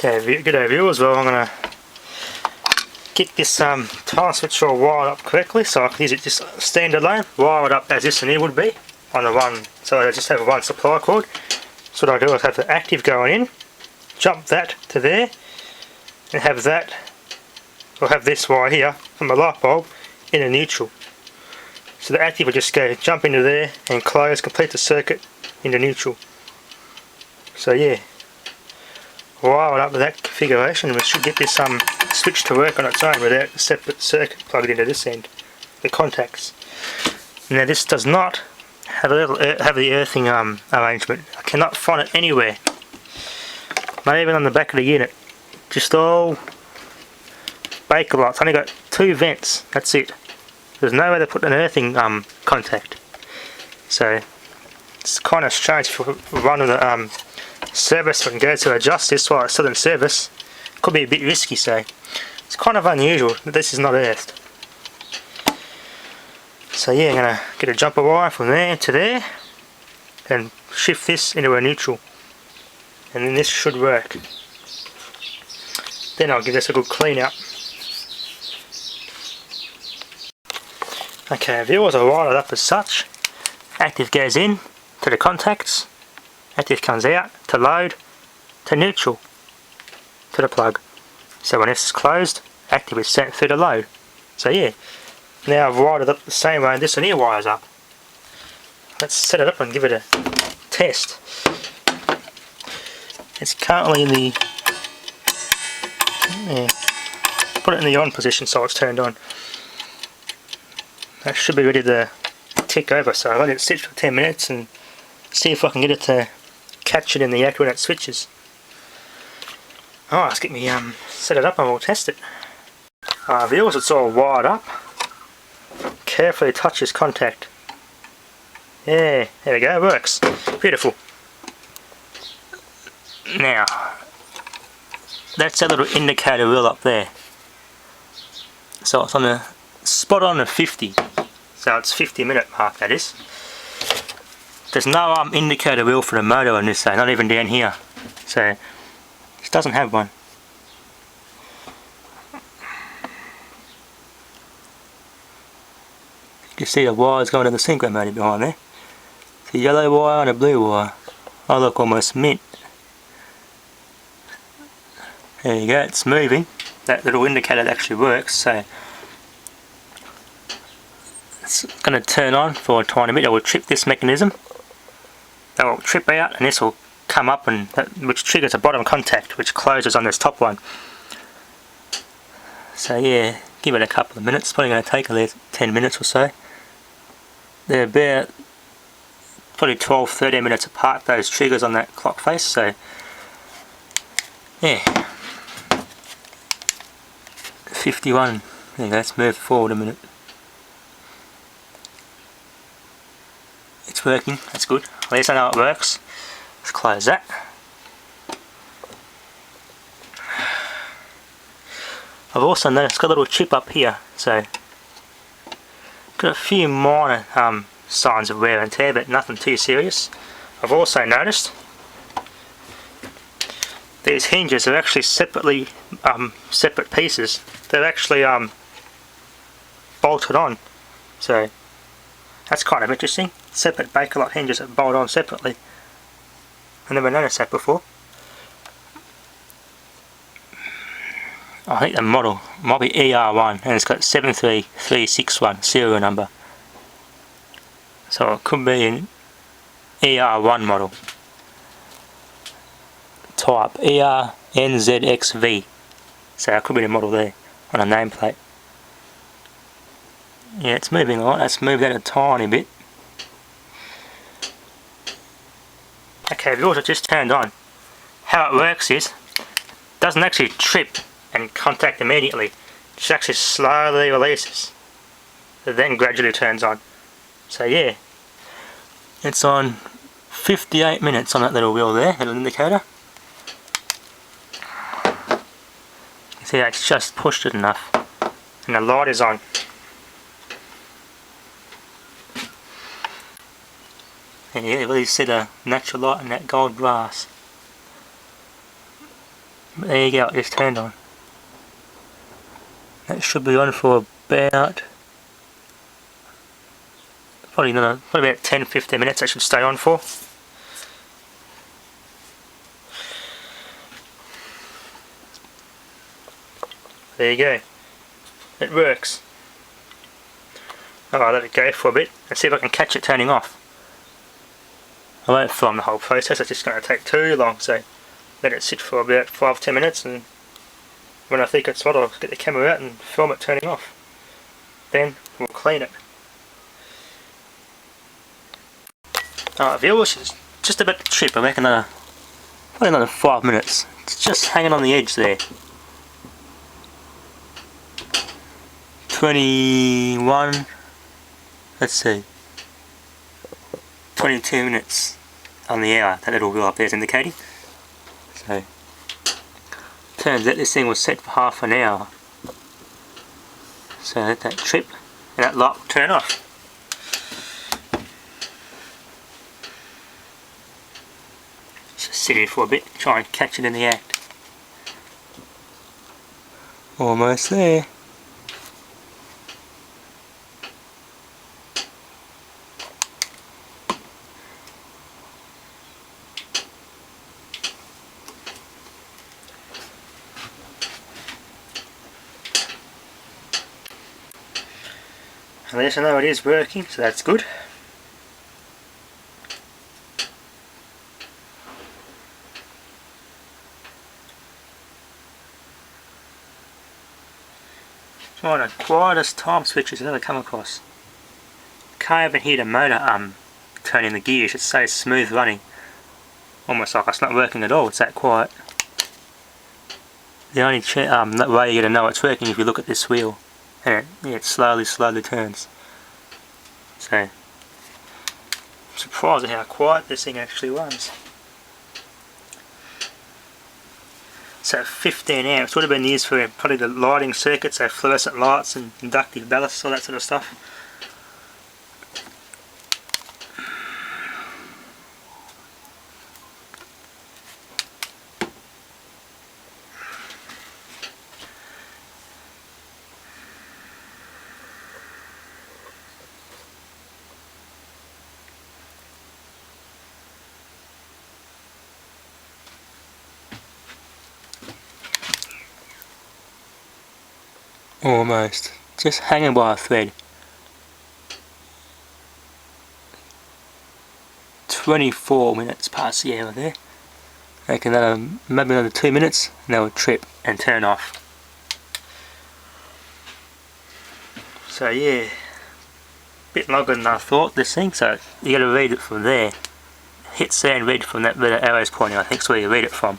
Okay, good viewers. Well, I'm gonna get this time switch all wired up correctly, so I can use it just standalone, wired up as this and here would be on the one. So I just have one supply cord. So what I do is have the active going in, jump that to there, and have that, or have this wire here from the light bulb in a neutral. So the active will just go jump into there and close, complete the circuit into neutral. So yeah, wired up with that configuration, we should get this switch to work on its own without a separate circuit plugged into this end, the contacts. Now this does not have the earthing arrangement. I cannot find it anywhere, not even on the back of the unit. Just all Bakelite. It's only got 2 vents, that's it. There's no way to put an earthing contact. So it's kind of strange for one of the service when it goes to adjust this while it's still in service. Could be a bit risky, so it's kind of unusual that this is not earthed. So yeah, I'm going to get a jumper wire from there to there and shift this into a neutral, and then this should work. Then I'll give this a good clean out. Okay, viewers are wired up as such. Active goes in to the contacts, active comes out to load to neutral to the plug. So when this is closed, active is sent through the load. So yeah, now I've wired it up the same way this and here wires up. Let's set it up and give it a test. It's currently in the, put it in the on position so it's turned on. That should be ready to tick over, so I'll let it sit for 10 minutes and see if I can get it to catch it in the act when it switches. Alright, let's get me set it up and we'll test it. Viewers, it's all wired up. Carefully touch this contact. Yeah, there we go, it works. Beautiful. Now, that's that little indicator wheel up there. So it's on the spot on the 50. So it's 50-minute mark, that is. There's no indicator wheel for the motor on this, though, not even down here. So it doesn't have one. You can see the wires going to the synchro motor behind there. The yellow wire and a blue wire. Oh look, almost mint. There you go, it's moving. That little indicator actually works, so it's going to turn on for a tiny bit. I will trip this mechanism. That will trip out and this will come up, and which triggers a bottom contact which closes on this top one. So yeah, give it a couple of minutes. It's probably going to take at least 10 minutes or so. They're about probably 12-13 minutes apart, those triggers on that clock face, so yeah. 51. There you go, let's move forward a minute. It's working, that's good. At least I know it works. Let's close that. I've also noticed it's got a little chip up here, so got a few minor signs of wear and tear, but nothing too serious. I've also noticed these hinges are actually separately separate pieces. They're actually bolted on, so that's kind of interesting. Separate Bakelite hinges that bolt on separately. I never noticed that before. I think the model might be ER1 and it's got 73361 serial number. So it could be an ER1 model. Type ERNZXV. So that could be the model there on a nameplate. Yeah, it's moving a lot. Let's move that a tiny bit. Okay, the auto just turned on. How it works is, it doesn't actually trip and contact immediately. It just actually slowly releases. It then gradually turns on. So yeah, it's on 58 minutes on that little wheel there, little indicator. You see, it's just pushed it enough, and the light is on. And you really see the natural light in that gold brass. There you go, it just turned on. That should be on for about probably about 10-15 minutes. That should stay on for. There you go. It works. I'll let it go for a bit and see if I can catch it turning off. I won't film the whole process, it's just going to take too long, so let it sit for about 5-10 minutes, and when I think it's hot I'll get the camera out and film it turning off. Then we'll clean it. Alright viewers, it's just about to trip. I reckon probably another 5 minutes. It's just hanging on the edge there. 21, let's see, 22 minutes on the hour, that little wheel up there is indicating. So, turns out this thing was set for half an hour. So let that trip and that light will turn off. Just sit here for a bit, try and catch it in the act. Almost there. At least I know it is working, so that's good. It's one of the quietest time switches I've ever come across. Can't even hear the motor turning the gears, it's so smooth running. Almost like it's not working at all, it's that quiet. The only way you're going to know it's working if you look at this wheel. And it slowly turns. So, I'm surprised at how quiet this thing actually runs. So 15 amps would have been used for probably the lighting circuits, so fluorescent lights and inductive ballasts, all that sort of stuff. Almost. Just hanging by a thread. 24 minutes past the hour there. I reckon maybe another 2 minutes and that will trip and turn off. So yeah, bit longer than I thought this thing, so you gotta read it from there. Hit sand, read from that where the arrow's pointing, I think is where you read it from.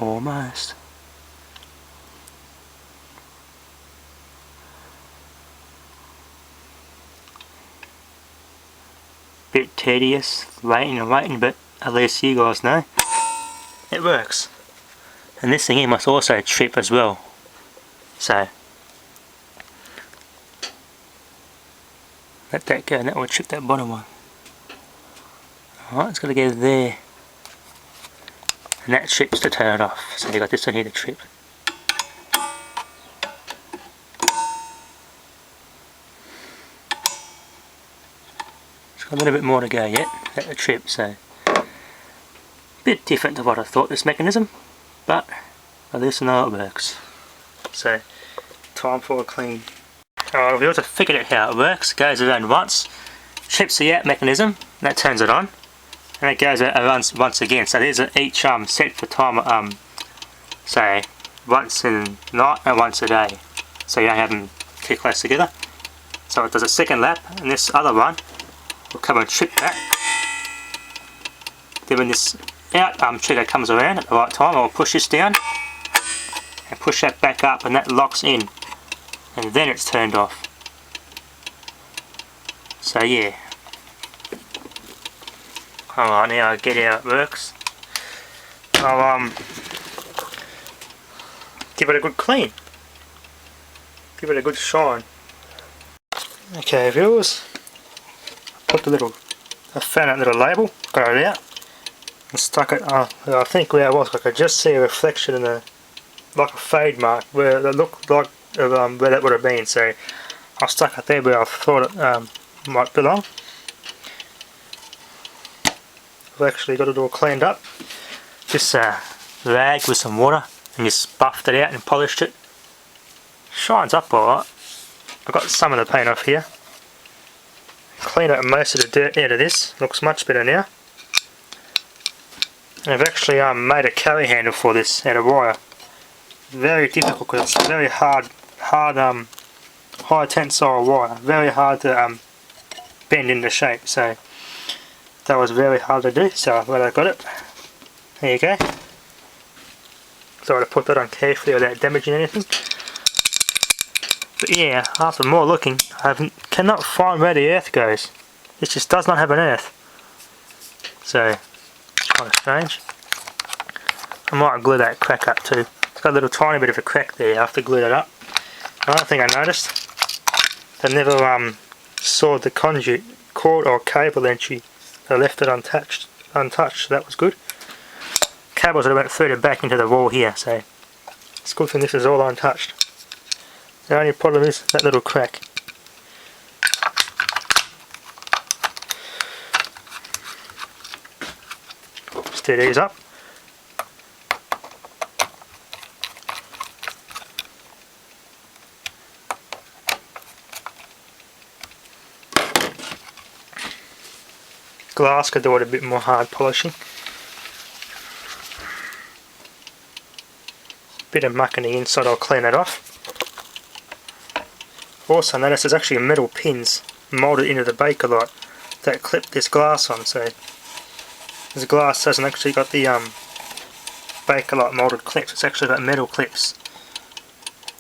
Almost. Bit tedious, waiting and waiting, but at least you guys know it works. And this thing here must also trip as well. So let that go and that will trip that bottom one. Alright, it's got to go there. And that trips to turn it off. So you got this one here to trip. It's got a little bit more to go yet, at the trip, so a bit different to what I thought this mechanism, but at least I know it works. So time for a clean. Alright, we also figured out how it works. It goes around once, trips the out mechanism, and that turns it on. And it goes around once again, so these are each set for time, say once in the night and once a day, so you don't have them too close together. So it does a second lap, and this other one will come and trip that. Then when this out trigger comes around at the right time, I'll push this down and push that back up, and that locks in, and then it's turned off. So yeah. Alright, now I get how it works. I'll give it a good clean. Give it a good shine. Okay viewers, put I found that little label, got it out, and stuck it, I think where it was, I could just see a reflection in like a fade mark, where it looked like where that would have been, so I stuck it there where I thought it might belong. I've actually got it all cleaned up. Just rag with some water and just buffed it out and polished it. Shines up alright. I've got some of the paint off here. Cleaned up most of the dirt out of this. Looks much better now. And I've actually made a carry handle for this out of wire. Very difficult because it's very hard high tensile wire. Very hard to bend into shape. So that was very hard to do. So when I got it, there you go. So I had to put that on carefully without damaging anything. But yeah, after more looking, I cannot find where the earth goes. It just does not have an earth. So, kind of strange. I might glue that crack up too. It's got a little tiny bit of a crack there after glue that up. Another thing I noticed, they never sawed the conduit cord or cable entry. They left it untouched, so that was good. Cables are about threaded back into the wall here, so it's good thing this is all untouched. The only problem is that little crack. Stir these up. Glass could do it a bit more hard polishing. Bit of muck on the inside, I'll clean it off. Also notice there's actually metal pins moulded into the Bakelite that clip this glass on, so this glass hasn't actually got the Bakelite moulded clips, it's actually got metal clips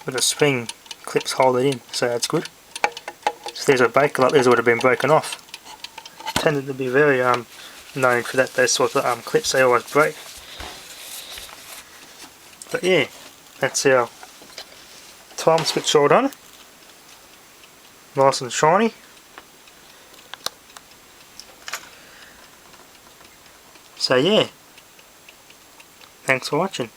with the spring clips hold it in, so that's good. So there's a Bakelite, these would have been broken off. Tended to be very known for that, those sorts of clips, they always break. But yeah, that's our time switch all done. Nice and shiny. So yeah, thanks for watching.